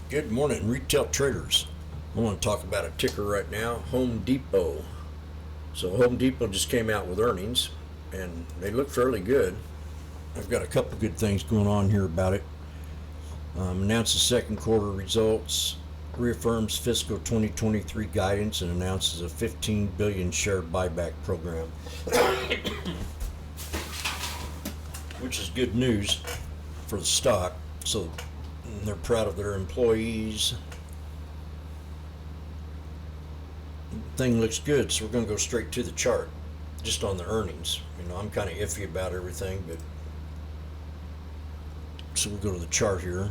Good morning, retail traders. I want to talk about a ticker right now, Home Depot. So Home Depot just came out with earnings, and they look fairly good. I've got a couple good things going on here about it. Announced the second quarter results, reaffirms fiscal 2023 guidance, and announces a 15 billion share buyback program, which is good news for the stock. So they're proud of their employees. Thing looks good, so we're going to go straight to the chart, just on the earnings. I'm kind of iffy about everything, but so we'll go to the chart here.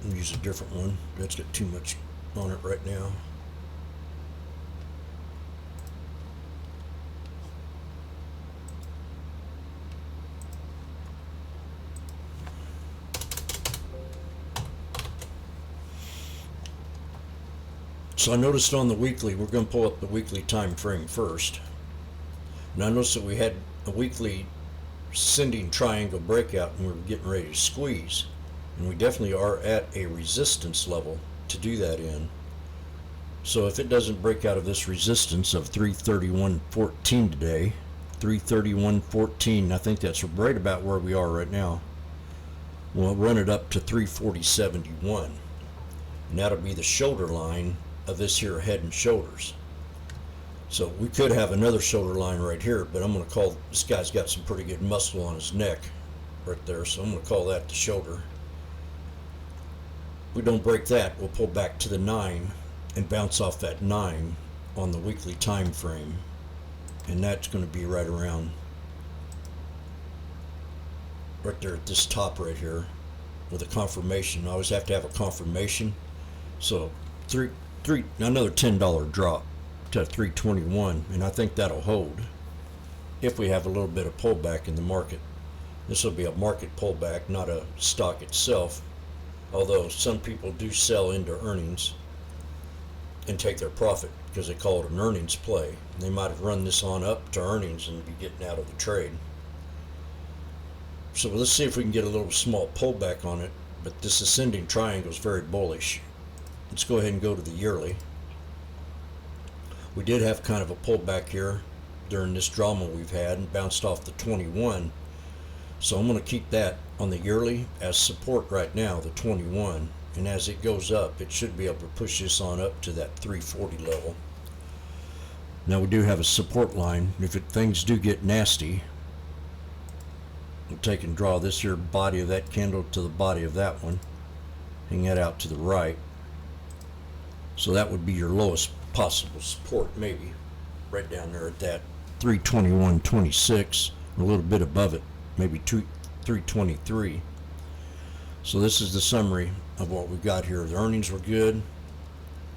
I'll use a different one. That's got too much on it right now. So I noticed on the weekly, we're going to pull up the weekly time frame first. And I noticed that we had a weekly ascending triangle breakout and we were getting ready to squeeze. And we definitely are at a resistance level to do that in. So if it doesn't break out of this resistance of 331.14 today, 331.14, I think that's right about where we are right now. We'll run it up to 340.71. And that'll be the shoulder line of this here head and shoulders. So we could have another shoulder line right here, but I'm going to call, this guy's got some pretty good muscle on his neck right there, so I'm going to call that the shoulder. If we don't break that, we'll pull back to the 9 and bounce off that 9 on the weekly time frame, and that's going to be right around right there at this top right here with a confirmation. I always have to have a confirmation. So another $10 drop to 321, and I think that'll hold if we have a little bit of pullback in the market. This will be a market pullback, not a stock itself, although some people do sell into earnings and take their profit because they call it an earnings play. They might have run this on up to earnings and be getting out of the trade. So let's see if we can get a little small pullback on it, but this ascending triangle is very bullish. Let's go ahead and go to the yearly. We did have kind of a pullback here during this drama we've had and bounced off the 21. So I'm going to keep that on the yearly as support right now, the 21. And as it goes up, it should be able to push this on up to that 340 level. Now we do have a support line. If things do get nasty, we'll take and draw this here body of that candle to the body of that one. Hang that out to the right. So that would be your lowest possible support, maybe right down there at that 321.26, a little bit above it, maybe 323. So this is the summary of what we've got here. The earnings were good.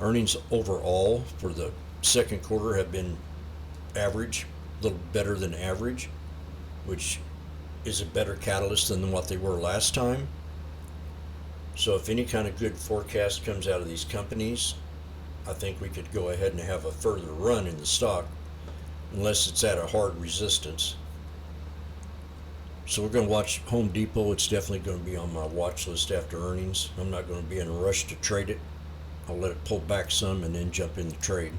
Earnings overall for the second quarter have been average, a little better than average, which is a better catalyst than what they were last time. So if any kind of good forecast comes out of these companies, I think we could go ahead and have a further run in the stock, unless it's at a hard resistance. So we're going to watch Home Depot. It's definitely going to be on my watch list after earnings. I'm not going to be in a rush to trade it. I'll let it pull back some and then jump in the trade.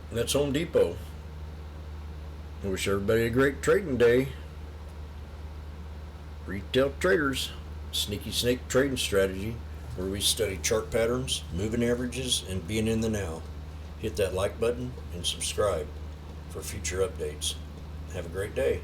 And that's Home Depot. I wish everybody a great trading day. Retail traders, Sneaky Snake trading strategy, where we study chart patterns, moving averages, and being in the now. Hit that like button and subscribe for future updates. Have a great day.